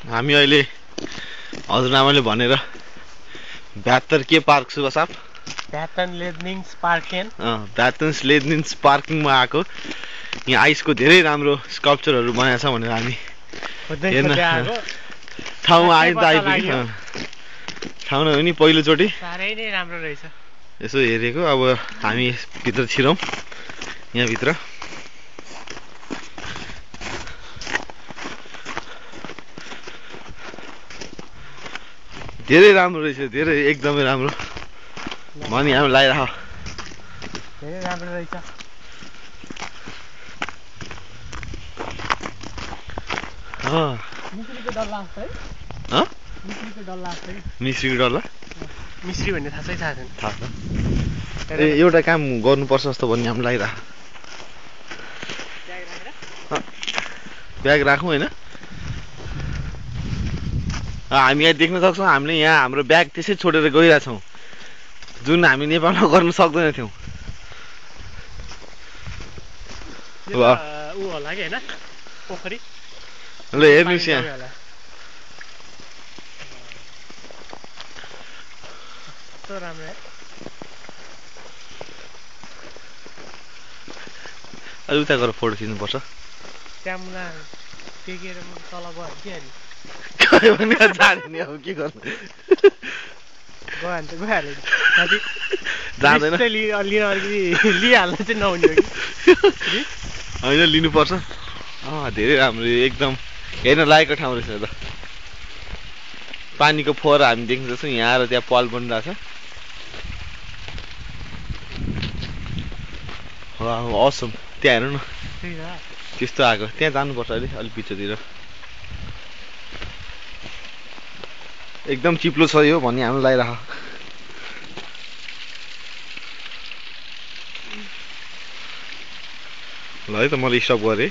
हामी अहिले हजुरआमाले भनेर 72 के पार्क सुभाष साहब ब्याटनलेनिङ्स पार्किङ ब्याटनलेनिङ्स पार्किङमा आएको यहाँ आइसको धेरै राम्रो स्कल्पचरहरू बनाएको छ भनेर हामी हेर्न ठाउँमा आइपुग्यो ठाउँ नभए नि पहिलोचोटि साह्रै नै राम्रो रहेछ यसो हेरेको अब हामी भित्र छिरौँ यहाँ भित्र धेरै राम्रो रहेछ धेरै एकदमै राम्रो भनी हामी लगाइराख धेरै राम्रो रहेछ मिश्रीको डल्ला है मिश्रीको डल्ला है मिश्रीको डल्ला मिश्री भन्ने थाहा छैन थाहा छ ए एउटा काम गर्नुपर्छ जस्तो भन्ने हामी लगाइराख ब्याग राखौँ होइन हामी यहाँ देख्न सक्छौँ हामीले यहाँ हाम्रो ब्याग त्यसै छोडेर गइरहेछौँ जुन हामी नेपालमा गर्न सक्दैनथ्यौँ ऊ होला कि होइन पोखरी ल हेर्नुहोस् यहाँ राम्रो अलि उता गएर फोटो खिच्नुपर्छ त्यहाँ मुला टेकेर तल गयो के गयो भने जाने नि अब के गर्नु गयो भने त गइहाल्यो जाँदैन लिइहाल्नु चाहिँ नहुने हो कि होइन लिनुपर्छ धेरै राम्रो एकदम हेर्न लायकको ठाउँ रहेछ त पानीको फोहर हामी देख्न सक्छौँ यहाँ र त्यहाँ पल बनिरहेछ असम त्यहाँ हेर्नु न त्यस्तो आएको त्यहाँ जानुपर्छ अलिक पिछोतिर एकदम चिप्लो छ यो भन्ने हामी लगाइराख ल है त मैले स्टप गरेँ